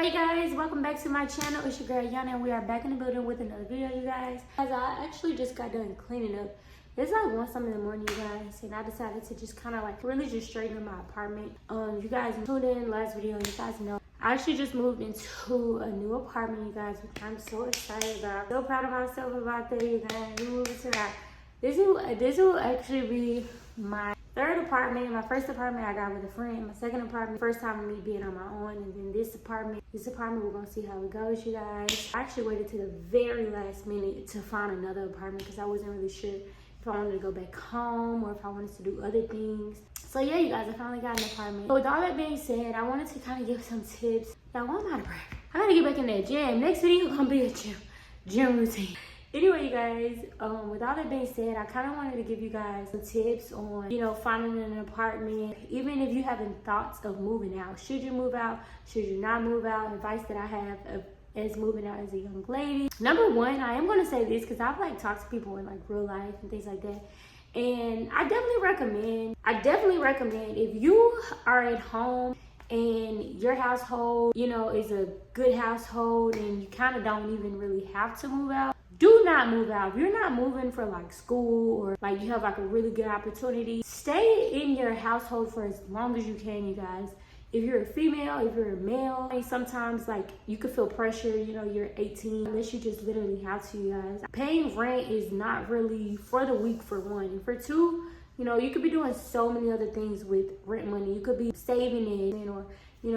Hey guys, welcome back to my channel. It's your girl Yana and we are back in the building with another video, you guys. As I actually just got done cleaning up. It's like 1 something in the morning, you guys, and I decided to just kind of like really just straighten up my apartment. You guys tuned in last video, you guys know I actually just moved into a new apartment, you guys, which I'm so excited about. So proud of myself about that, you guys. We moved into that. This will actually be my third apartment. My first apartment I got with a friend. My second apartment, first time me being on my own. And then this apartment we're gonna see how it goes, you guys. I actually waited to the very last minute to find another apartment because I wasn't really sure if I wanted to go back home or if I wanted to do other things. So yeah, you guys, I finally got an apartment. But with all that being said, I wanted to kind of give some tips. Y'all, I'm out of breath. I gotta get back in that gym. Next video gonna be a gym routine. Anyway, you guys, with all that being said, I kind of wanted to give you guys some tips on, finding an apartment. Even if you having thoughts of moving out, should you move out? Should you not move out? Advice that I have as moving out as a young lady. Number one, I am going to say this because I've talked to people in real life and things like that. And I definitely recommend if you are at home and your household, is a good household and you kind of don't even really have to move out. Do not move out. If you're not moving for school or you have a really good opportunity, stay in your household for as long as you can, you guys. If you're a female, if you're a male, sometimes you could feel pressure, you're 18, unless you just literally have to, you guys. Paying rent is not really for the weak, for one. And for two, you could be doing so many other things with rent money. You could be saving it or,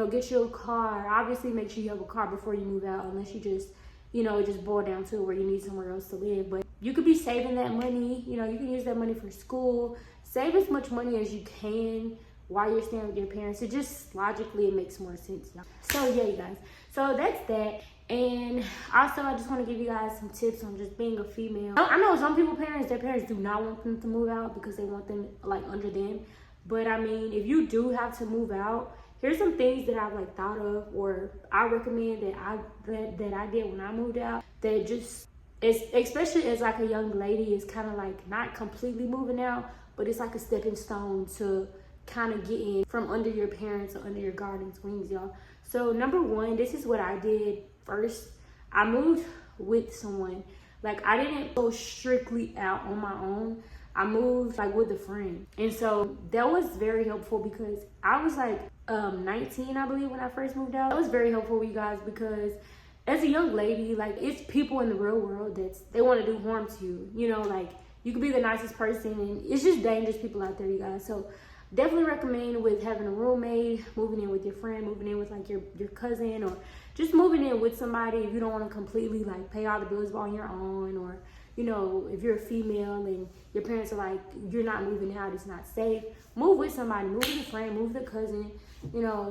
get you a car. Obviously, make sure you have a car before you move out, unless you just it just boiled down to where you need somewhere else to live. But you could be saving that money. You can use that money for school. Save as much money as you can while you're staying with your parents. It just logically, it makes more sense. So yeah, you guys. So that's that. And also, I just want to give you guys some tips on just being a female. I know some their parents do not want them to move out because they want them under them. But I mean, if you do have to move out, here's some things that I've thought of, or I recommend that I did when I moved out. That just especially as a young lady, is kind of not completely moving out, but it's a stepping stone to kind of get in from under your parents or under your guardian's wings, y'all. So number one, this is what I did first. I moved with someone. I didn't go strictly out on my own. I moved with a friend, and so that was very helpful because I was 19, I believe, when I first moved out. That was very helpful with you guys because as a young lady, it's people in the real world they want to do harm to you. You could be the nicest person and it's just dangerous people out there, you guys. So definitely recommend with having a roommate, moving in with your friend, moving in with your cousin, or just moving in with somebody if you don't want to completely pay all the bills on your own, or if you're a female and your parents are you're not moving out, it's not safe. Move with somebody, move with a friend, move with a cousin.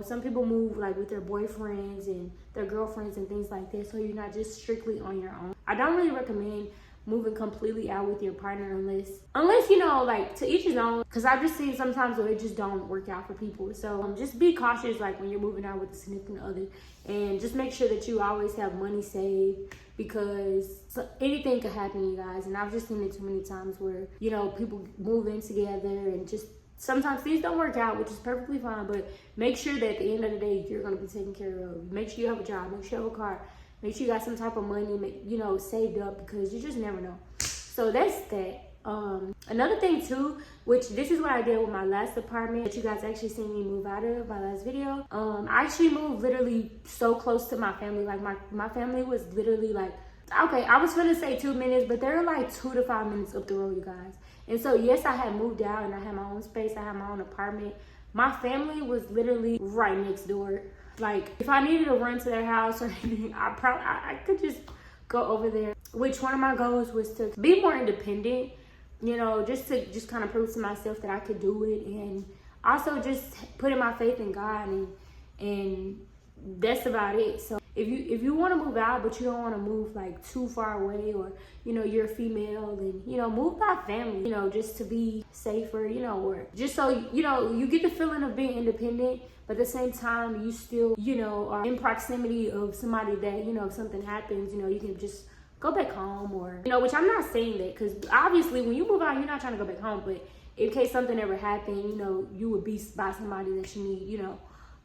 Some people move with their boyfriends and their girlfriends and things like that, so you're not just strictly on your own. I don't really recommend moving completely out with your partner unless to each his own, because I've just seen sometimes where it just don't work out for people. So just be cautious when you're moving out with a significant other, and just make sure that you always have money saved, because anything could happen, you guys. And I've just seen it too many times where people move in together and just sometimes things don't work out, which is perfectly fine. But make sure that at the end of the day, you're going to be taken care of. Make sure you have a job, make sure you have a car, make sure you got some type of money, saved up, because you just never know. So that's that. Another thing too, which this is what I did with my last apartment that you guys actually seen me move out of, my last video. I actually moved literally so close to my family. My family was literally okay, I was gonna say 2 minutes, but they're 2 to 5 minutes up the road, you guys. And so yes, I had moved out and I had my own space, I had my own apartment. My family was literally right next door. If I needed to run to their house or anything, I could just go over there. Which one of my goals was to be more independent, just kind of prove to myself that I could do it, and also just putting my faith in God, and that's about it. So if you want to move out but you don't want to move too far away, or you're a female, then move by family, just to be safer, or just so you get the feeling of being independent, but at the same time you still are in proximity of somebody that if something happens, you can just go back home, or which I'm not saying that, because obviously when you move out you're not trying to go back home, but in case something ever happened, you would be by somebody that you need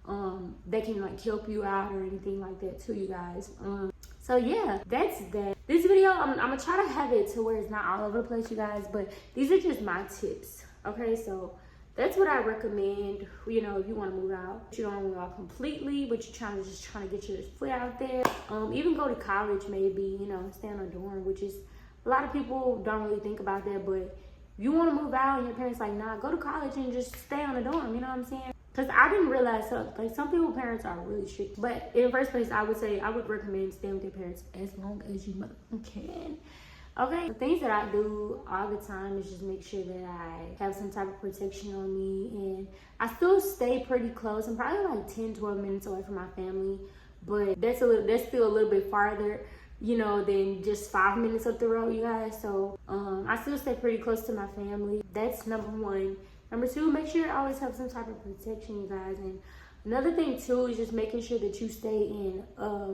that can like help you out or anything like that too, you guys. So yeah, that's that. This video, I'm gonna try to have it to where it's not all over the place, you guys, but these are just my tips, okay? So that's what I recommend, you know, if you want to move out. You don't want to move out completely, but you're trying to get your foot out there. Even go to college maybe, you know, stay in a dorm, which is, a lot of people don't really think about that, but if you want to move out and your parents like, nah, go to college and just stay on a dorm, you know what I'm saying? Because I didn't realize, like, some people's parents are really strict. But in the first place, I would say I would recommend staying with your parents as long as you can. Okay, the things that I do all the time is just make sure that I have some type of protection on me, and I still stay pretty close. I'm probably like 10-12 minutes away from my family, but that's still a little bit farther, you know, than just 5 minutes up the road, you guys. So I still stay pretty close to my family. That's number one. Number two, make sure you always have some type of protection, you guys. And another thing too is just making sure that you stay in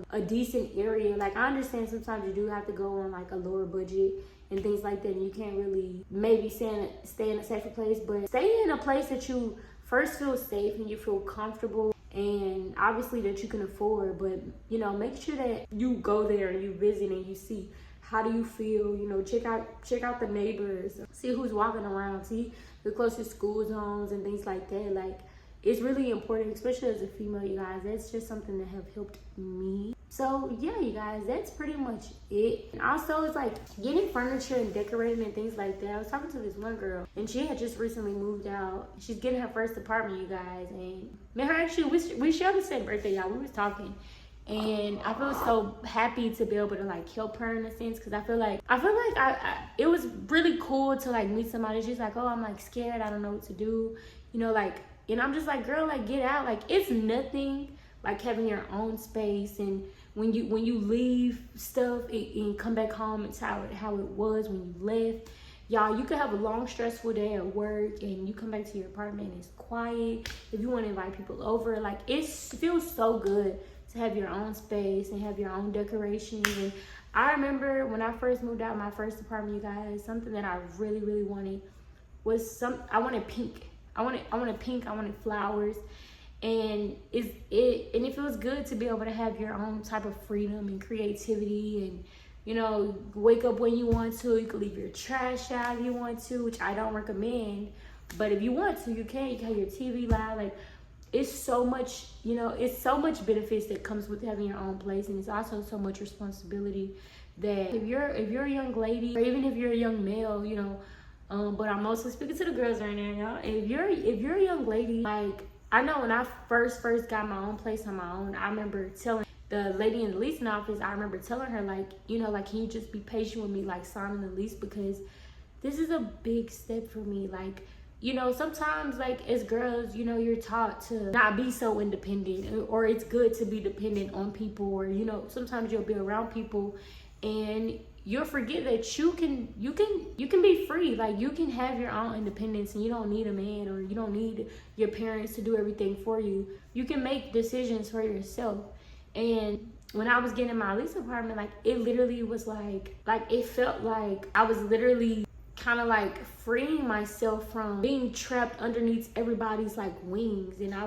a decent area. Like, I understand sometimes you do have to go on like a lower budget and things like that, and you can't really maybe stay in a safer place, but stay in a place that you first feel safe and you feel comfortable, and obviously that you can afford. But you know, make sure that you go there and you visit and you see, how do you feel, you know, check out the neighbors, see who's walking around, see the closest school zones and things like that. Like, it's really important, especially as a female, you guys. That's just something that have helped me. So yeah, you guys, that's pretty much it. And also, it's like getting furniture and decorating and things like that. I was talking to this one girl, and she had just recently moved out. She's getting her first apartment, you guys, and me and her actually, we shared the same birthday, y'all. We was talking, and I feel so happy to be able to like help her in a sense, because I feel like it was really cool to like meet somebody. She's like, oh, I'm like scared, I don't know what to do, you know, like, and I'm just like, girl, like, get out. Like, it's nothing like having your own space, and when you leave stuff and come back home, it's how it was when you left. Y'all, you could have a long, stressful day at work, and you come back to your apartment and it's quiet. If you want to invite people over, like, it feels so good to have your own space and have your own decorations. And I remember when I first moved out my first apartment, you guys, something that I really, really wanted was I wanted pink. I wanted pink, I wanted flowers. And it feels good to be able to have your own type of freedom and creativity, and you know, wake up when you want to. You can leave your trash out if you want to, which I don't recommend, but if you want to, you can. You can have your TV loud. Like, it's so much, you know, it's so much benefits that comes with having your own place, and it's also so much responsibility that if you're a young lady, or even if you're a young male, you know, but I'm mostly speaking to the girls right now, y'all. If you're a young lady, like, I know when I first got my own place on my own, I remember telling the lady in the leasing office, I remember telling her, like, you know, like, can you just be patient with me, like, signing the lease, because this is a big step for me. Like, you know, sometimes, like, as girls, you know, you're taught to not be so independent, or it's good to be dependent on people, or, you know, sometimes you'll be around people and you'll forget that you can be free. Like, you can have your own independence, and you don't need a man, or you don't need your parents to do everything for you. You can make decisions for yourself. And when I was getting my lease apartment, like, it literally was like it felt like I was literally kind of like freeing myself from being trapped underneath everybody's like wings, and I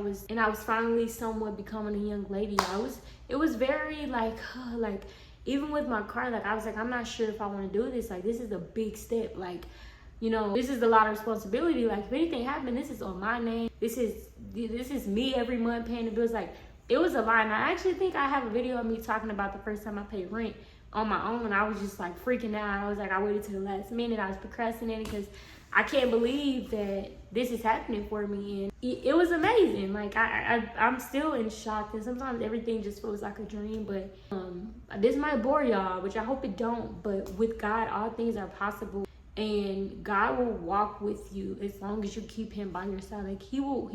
was finally somewhat becoming a young lady. It was very like even with my car, like, I was like, I'm not sure if I want to do this. Like, this is a big step. Like, you know, this is a lot of responsibility. Like, if anything happened, this is on my name. This is me every month paying the bills. Like, it was a lot. And I actually think I have a video of me talking about the first time I paid rent on my own. I was just like freaking out. I was like, I waited to the last minute. I was procrastinating because I can't believe that this is happening for me. And it was amazing. Like, I'm still in shock, and sometimes everything just feels like a dream. But this might bore y'all, which I hope it don't. But with God, all things are possible, and God will walk with you as long as you keep him by your side. Like, he will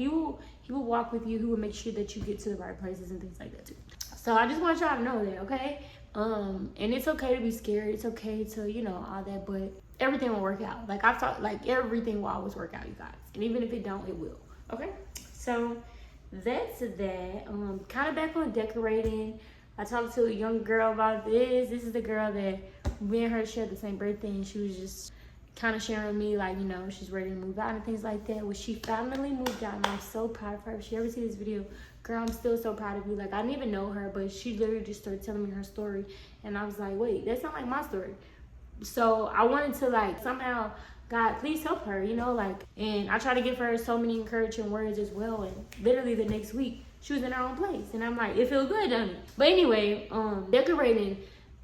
walk with you. He will make sure that you get to the right places and things like that too. So I just want y'all to know that, okay? And it's okay to be scared. It's okay to, you know, all that, but everything will work out. Like, I've thought, like, everything will always work out, you guys. And even if it don't, it will. Okay? So that's that. Kind of back on decorating. I talked to a young girl about this. This is the girl that me and her shared the same birthday, and she was just, kind of sharing with me, like, you know, she's ready to move out and things like that. Well, she finally moved out, and I'm so proud of her. If she ever see this video, girl, I'm still so proud of you. Like, I didn't even know her, but she literally just started telling me her story, and I was like, wait, that's not like my story. So I wanted to, like, somehow, God, please help her, you know, like, and I try to give her so many encouraging words as well. And literally the next week, she was in her own place, and I'm like, it feels good, doesn't it? But anyway, decorating,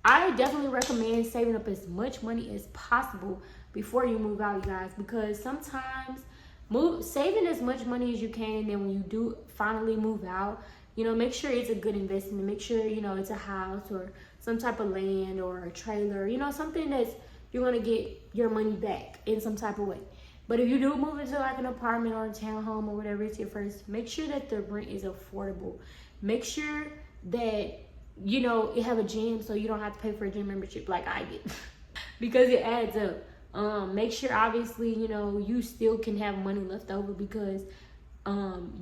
I definitely recommend saving up as much money as possible before you move out, you guys, because sometimes saving as much money as you can, and then when you do finally move out, you know, make sure it's a good investment. Make sure, you know, it's a house or some type of land or a trailer, you know, something that's you're gonna get your money back in some type of way. But if you do move into like an apartment or a townhome or whatever it's your first, make sure that the rent is affordable. Make sure that, you know, it have a gym so you don't have to pay for a gym membership like I did because it adds up. Make sure, obviously, you know, you still can have money left over, because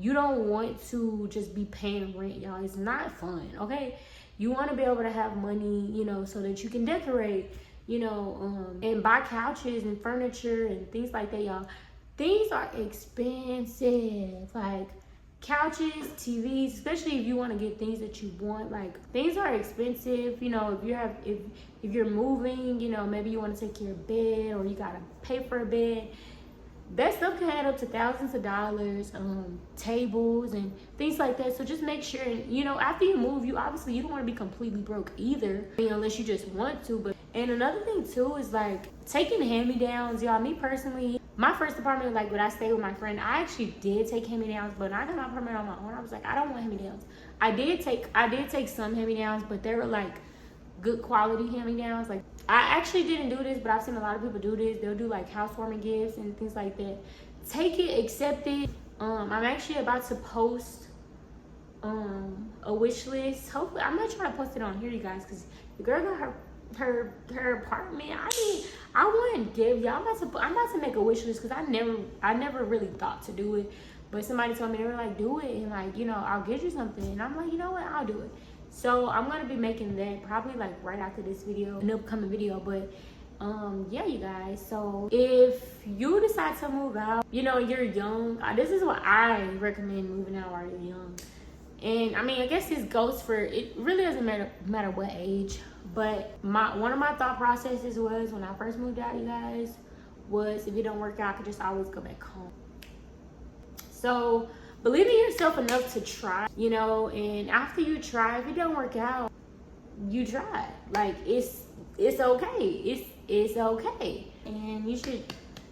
you don't want to just be paying rent, y'all. It's not fun, okay? You want to be able to have money, you know, so that you can decorate, you know, and buy couches and furniture and things like that, y'all. Things are expensive, like couches, TVs, especially if you want to get things that you want. Like, things are expensive, you know. If you're moving, you know, maybe you want to take your bed or you gotta pay for a bed. That stuff can add up to thousands of dollars, tables and things like that. So just make sure, you know, after you move, you obviously you don't want to be completely broke either, I mean, unless you just want to. But and another thing too is like taking hand-me-downs, y'all. Me personally, my first apartment, like when I stayed with my friend, I actually did take hand-me-downs, but when I got my apartment on my own, I was like, I don't want hand-me-downs. I did take some hand-me-downs, but they were like good quality hand-me-downs. Like, I actually didn't do this, but I've seen a lot of people do this. They'll do like housewarming gifts and things like that. Take it, accept it. I'm actually about to post a wish list. Hopefully, I'm not trying to post it on here, you guys, because the girl got her apartment. I wouldn't give y'all. I'm about to make a wish list, because I never really thought to do it, but somebody told me, they were like, do it, and like, you know, I'll get you something, and I'm like, you know what, I'll do it. So I'm gonna be making that probably like right after this video, an upcoming video. But yeah, you guys, so if you decide to move out, you know, you're young, this is what I recommend, moving out while you're young. And I mean, I guess this goes for, it really doesn't matter what age, but one of my thought processes was, when I first moved out, you guys, was if it don't work out, I could just always go back home. So believe in yourself enough to try, you know, and after you try, if it don't work out, you try. Like, it's okay. It's okay. And you should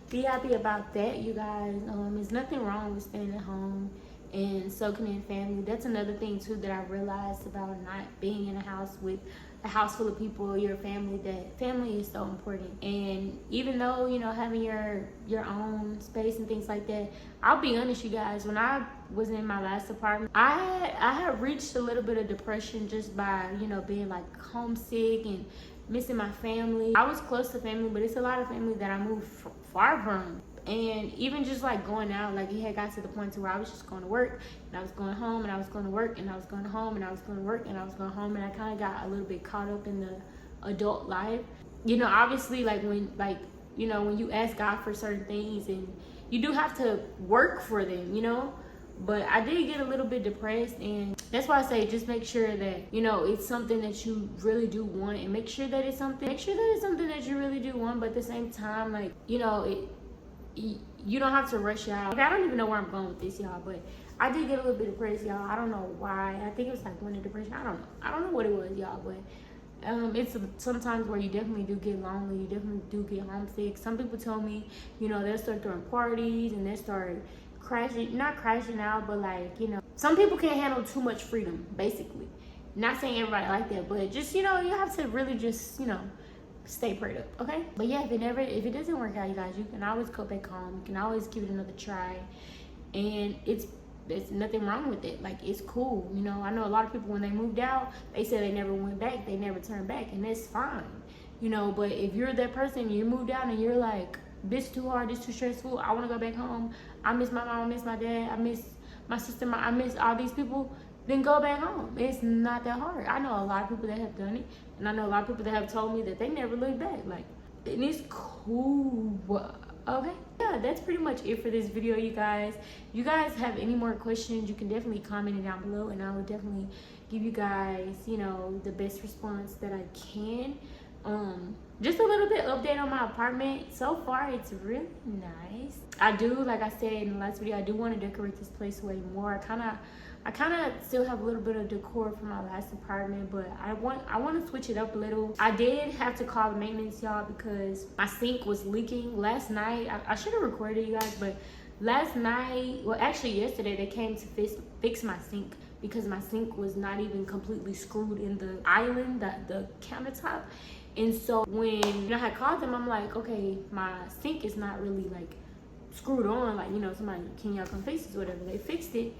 be happy about that, you guys. There's nothing wrong with staying at home and soaking in family. That's another thing too that I realized about not being in a house with a house full of people, your family, that family is so important. And even though, you know, having your own space and things like that, I'll be honest, you guys, when I was in my last apartment, I had reached a little bit of depression just by, you know, being like homesick and missing my family. I was close to family, but it's a lot of family that I moved far from. And even just like going out, like it had got to the point to where I was just going to work and I was going home and I was going to work and I was going home and I was going to work and I was going home, and I kind of got a little bit caught up in the adult life. You know, obviously, like when, like, you know, when you ask God for certain things, and you do have to work for them, you know. But I did get a little bit depressed, and that's why I say just make sure that, you know, it's something that you really do want, and make sure that it's something that you really do want. But at the same time, like, you know, you don't have to rush out. I don't even know where I'm going with this, y'all, but I did get a little bit depressed, y'all. I don't know why. I think it was like winter depression. I don't know what it was, y'all, but it's sometimes where you definitely do get lonely. You definitely do get homesick. Some people tell me, you know, they'll start throwing parties and they start not crashing out, but like, you know, some people can't handle too much freedom, basically. Not saying everybody like that, but just, you know, you have to really just, you know, stay prayed up, okay? But yeah, if it doesn't work out, you guys, you can always go back home. You can always give it another try, and there's nothing wrong with it. Like, it's cool, you know. I know a lot of people, when they moved out, they said they never went back, they never turned back, and that's fine, you know. But if you're that person, you moved out and you're like, this too hard, this too stressful, I want to go back home, I miss my mom, I miss my dad, I miss my sister, I miss all these people, then go back home. It's not that hard. I know a lot of people that have done it, and I know a lot of people that have told me that they never look back. Like, and it's cool. Okay, yeah, that's pretty much it for this video, you guys. If you guys have any more questions, you can definitely comment it down below, and I will definitely give you guys, you know, the best response that I can. Just a little bit update on my apartment. So far it's really nice. I do, like I said in the last video, I do want to decorate this place way more. I kind of still have a little bit of decor from my last apartment, but I want to switch it up a little. I did have to call the maintenance, y'all, because my sink was leaking last night. I should have recorded, you guys, but last night, well, actually yesterday, they came to fix my sink because my sink was not even completely screwed in the island, the countertop. And so when I had called them, I'm like, okay, my sink is not really like screwed on, like, you know, somebody, can y'all come fix this or whatever. They fixed it.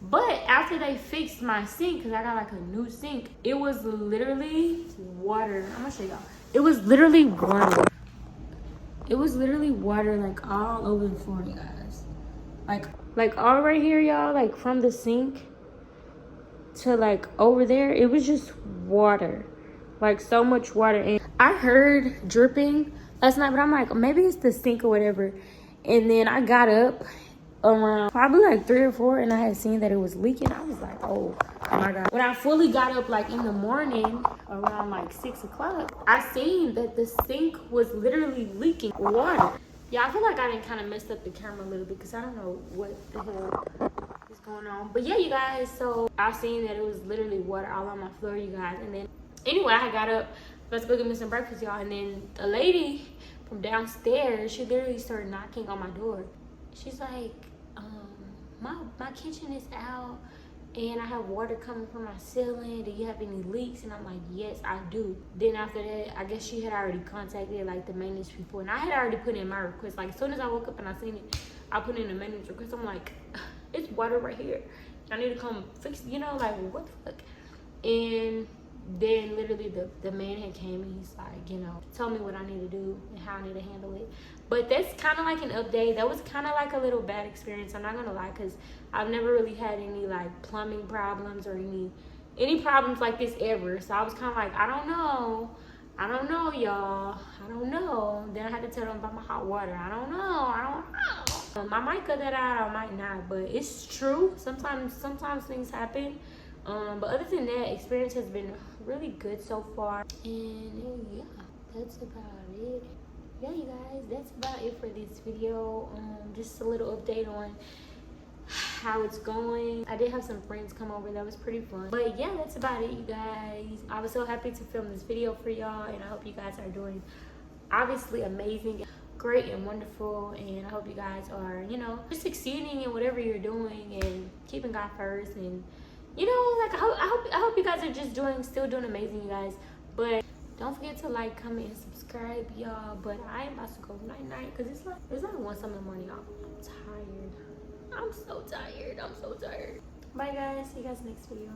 But after they fixed my sink, because I got like a new sink, it was literally water. I'm gonna show y'all. It was literally water. It was literally water like all over the floor, you guys. Like all right here, y'all, like from the sink to like over there, it was just water. Like so much water. And I heard dripping last night, but I'm like, maybe it's the sink or whatever. And then I got up around probably like 3 or 4, and I had seen that it was leaking. I was like, oh my God. When I fully got up like in the morning around like 6 o'clock, I seen that the sink was literally leaking water. Yeah, I feel like I done kind of messed up the camera a little bit because I don't know what the hell is going on. But yeah, you guys, so I seen that it was literally water all on my floor, you guys. And then anyway, I got up, let's go get me some breakfast, y'all. And then a lady from downstairs, she literally started knocking on my door. She's like, my kitchen is out and I have water coming from my ceiling. Do you have any leaks? And I'm like, yes, I do. Then after that, I guess she had already contacted like the maintenance people, and I had already put in my request. Like as soon as I woke up and I seen it, I put in a maintenance request. I'm like, it's water right here. I need to come fix it, you know, like what the fuck? And then literally the man had came and he's like, you know, told me what I need to do and how I need to handle it. But that's kind of like an update. That was kind of like a little bad experience, I'm not gonna lie, because I've never really had any like plumbing problems or any problems like this ever. So I was kind of like, I don't know y'all, I don't know. Then I had to tell them about my hot water. I don't know. I might cut that out, I might not, but it's true. Sometimes things happen. But other than that, experience has been really good so far. And yeah, that's about it. Yeah, you guys, that's about it for this video. Just a little update on how it's going. I did have some friends come over. That was pretty fun. But yeah, that's about it, you guys. I was so happy to film this video for y'all, and I hope you guys are doing obviously amazing, great and wonderful. And I hope you guys are, you know, just succeeding in whatever you're doing and keeping God first. And you know, like I hope you guys are just still doing amazing, you guys. But don't forget to like, comment, and subscribe, y'all. But I am about to go night-night because it's like 1 something in the morning, y'all. I'm tired. I'm so tired. Bye, guys. See you guys next video.